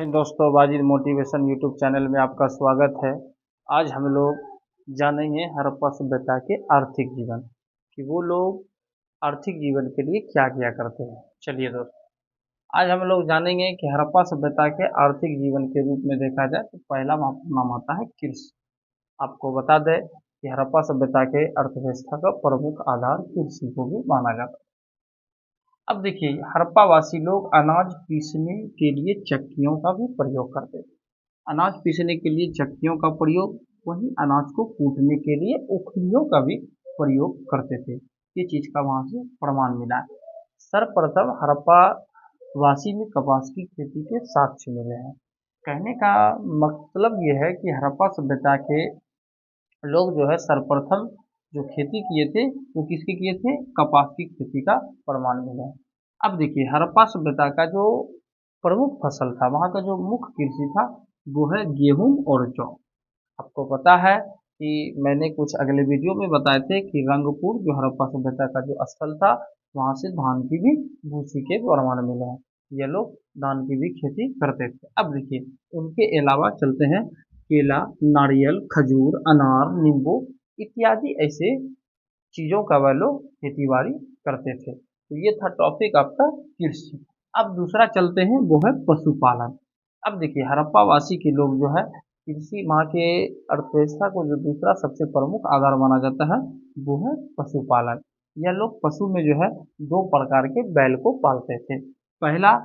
दोस्तों, Wajid motivation YouTube channel में आपका स्वागत है। आज हम लोग जानेंगे हड़प्पा सभ्यता के आर्थिक जीवन कि वो लोग आर्थिक जीवन के लिए क्या किया करते हैं। चलिए दोस्तों, आज हम लोग जानेंगे कि हड़प्पा सभ्यता के आर्थिक जीवन के रूप में देखा जाए तो पहला नाम आता है कृषि। आपको बता दें कि हड़प्पा सभ्यता के अर्थव्यवस्था का प्रमुख आधार कृषि को भी माना जाता है। अब देखिए, हड़प्पावासी लोग अनाज पीसने के लिए चक्कियों का भी प्रयोग करते थे। अनाज पीसने के लिए चक्कियों का प्रयोग, वहीं अनाज को कूटने के लिए उखलियों का भी प्रयोग करते थे। ये चीज का वहां से प्रमाण मिला है। सर्वप्रथम हड़प्पा वासी में कपास की खेती के साक्ष्य मिले हैं। कहने का मतलब ये है कि हड़प्पा सभ्यता के लोग जो है सर्वप्रथम जो खेती किए थे वो किसकी किए थे? कपास की खेती का प्रमाण मिला है। अब देखिए, हड़प्पा सभ्यता का जो प्रमुख फसल था, वहाँ का जो मुख्य कृषि था, वो है गेहूं और जौ। आपको पता है कि मैंने कुछ अगले वीडियो में बताए थे कि रंगपुर जो हड़प्पा सभ्यता का जो स्थल था, वहाँ से धान की भी भूसी के प्रमाण मिले हैं। ये लोग धान की भी खेती करते थे। अब देखिए, उनके अलावा चलते हैं केला, नारियल, खजूर, अनार, नींबू इत्यादि ऐसे चीजों का वह लोग खेती बाड़ी करते थे। तो ये था टॉपिक आपका कृषि। अब दूसरा चलते हैं, वो है पशुपालन। अब देखिए, हड़प्पा वासी के लोग जो है कृषि, वहाँ के अर्थव्यवस्था को जो दूसरा सबसे प्रमुख आधार माना जाता है वो है पशुपालन। यह लोग पशु में जो है दो प्रकार के बैल को पालते थे। पहला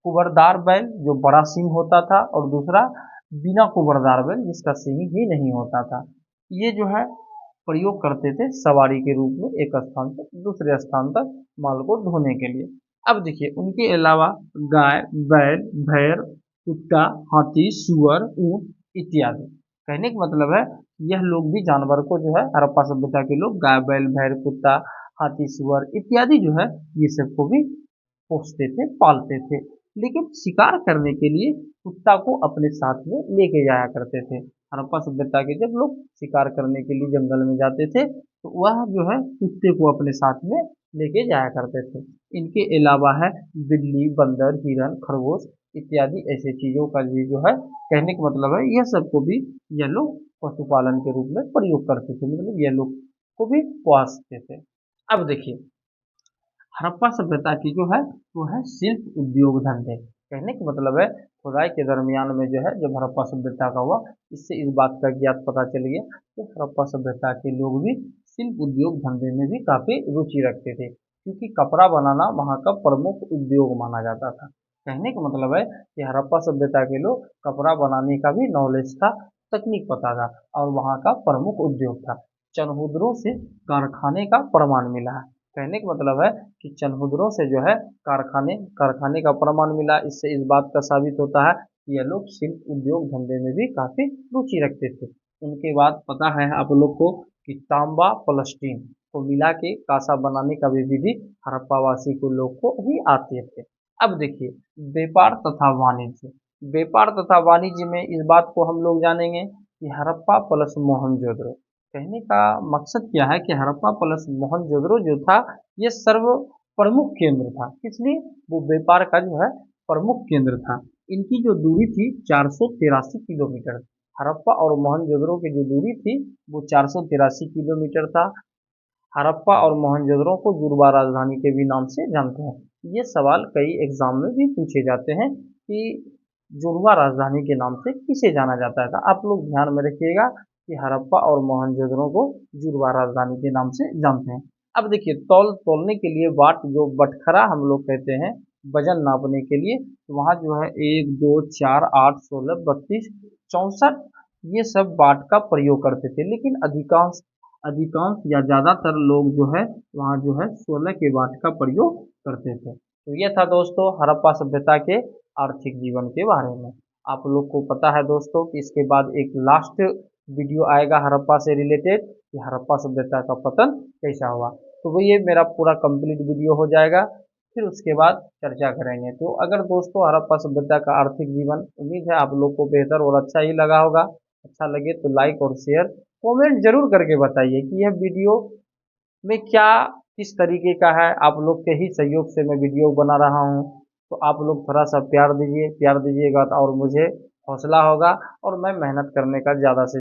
कुबरदार बैल जो बड़ा सींग होता था, और दूसरा बिना कुबरदार बैल जिसका सींग ही नहीं होता था। ये जो है प्रयोग करते थे सवारी के रूप में, एक स्थान से दूसरे स्थान तक माल को ढोने के लिए। अब देखिए, उनके अलावा गाय, बैल, भेड़, कुत्ता, हाथी, सुअर, ऊंट इत्यादि। कहने का मतलब है, यह लोग भी जानवर को जो है हड़प्पा सभ्यता के लोग गाय, बैल, भेड़, कुत्ता, हाथी, सुअर इत्यादि जो है ये सबको भी पोसते थे, पालते थे। लेकिन शिकार करने के लिए कुत्ता को अपने साथ में लेके जाया करते थे। हड़प्पा सभ्यता के जब लोग शिकार करने के लिए जंगल में जाते थे, तो वह जो है कुत्ते को अपने साथ में लेके जाया करते थे। इनके अलावा है बिल्ली, बंदर, हिरन, खरगोश इत्यादि ऐसे चीजों का भी जो है, कहने का मतलब है, यह सबको भी यह लोग पशुपालन के रूप में प्रयोग करते थे, मतलब यह लोग को भी पोसते थे। अब देखिए, हड़प्पा सभ्यता की जो है वो है शिल्प उद्योग धंधे। कहने का मतलब है, खुदाई के दरमियान में जो है जब हड़प्पा सभ्यता का हुआ, इससे इस बात का ज्ञात पता चल गया कि हड़प्पा सभ्यता के लोग भी शिल्प उद्योग धंधे में भी काफी रुचि रखते थे, क्योंकि कपड़ा बनाना वहाँ का प्रमुख उद्योग माना जाता था। कहने का मतलब है कि हड़प्पा सभ्यता के लोग कपड़ा बनाने का भी नॉलेज था, तकनीक पता था, और वहाँ का प्रमुख उद्योग था। चनहुदरों से कारखाने का प्रमाण मिला है। कहने का मतलब है कि चनहुदरों से जो है कारखाने कारखाने का प्रमाण मिला। इससे इस बात का साबित होता है कि यह लोग शिल्प उद्योग धंधे में भी काफी रुचि रखते थे। उनके बाद पता है आप लोग को कि तांबा प्लस्टीन को मिला के कांसा बनाने का भी विधि हड़प्पावासी को लोग को ही आते थे। अब देखिए, व्यापार तथा वाणिज्य। व्यापार तथा वाणिज्य में इस बात को हम लोग जानेंगे कि हड़प्पा प्लस मोहनजोदड़ो। कहने का मकसद क्या है कि हड़प्पा प्लस मोहनजोदड़ो जो था, ये सर्व प्रमुख केंद्र था। इसलिए वो व्यापार का जो है प्रमुख केंद्र था। इनकी जो दूरी थी 483 किलोमीटर। हड़प्पा और मोहनजोदड़ो की जो दूरी थी वो 483 किलोमीटर था। हड़प्पा और मोहनजोदड़ो को जुड़वा राजधानी के भी नाम से जानते हैं। ये सवाल कई एग्जाम में भी पूछे जाते हैं कि जुड़वा राजधानी के नाम से किसे जाना जाता था। आप लोग ध्यान में रखिएगा कि हड़प्पा और मोहनजोदड़ो को जुड़वा राजधानी के नाम से जानते हैं। अब देखिए, तोलने के लिए बाट, जो बटखरा हम लोग कहते हैं, वजन नापने के लिए, तो वहाँ जो है 1, 2, 4, 8, 16, 32, 64 ये सब बाट का प्रयोग करते थे। लेकिन अधिकांश अधिकांश या ज्यादातर लोग जो है वहाँ जो है 16 के वाट का प्रयोग करते थे। तो ये था दोस्तों हड़प्पा सभ्यता के आर्थिक जीवन के बारे में। आप लोग को पता है दोस्तों कि इसके बाद एक लास्ट वीडियो आएगा हड़प्पा से रिलेटेड, कि हड़प्पा सभ्यता का पतन कैसा हुआ। तो वो ये मेरा पूरा कंप्लीट वीडियो हो जाएगा, फिर उसके बाद चर्चा करेंगे। तो अगर दोस्तों हड़प्पा सभ्यता का आर्थिक जीवन, उम्मीद है आप लोग को बेहतर और अच्छा ही लगा होगा। अच्छा लगे तो लाइक और शेयर कमेंट जरूर करके बताइए कि यह वीडियो में क्या किस तरीके का है। आप लोग के ही सहयोग से मैं वीडियो बना रहा हूँ। तो आप लोग थोड़ा सा प्यार दीजिए, प्यार दीजिएगा तो और मुझे हौसला होगा और मैं मेहनत करने का ज़्यादा से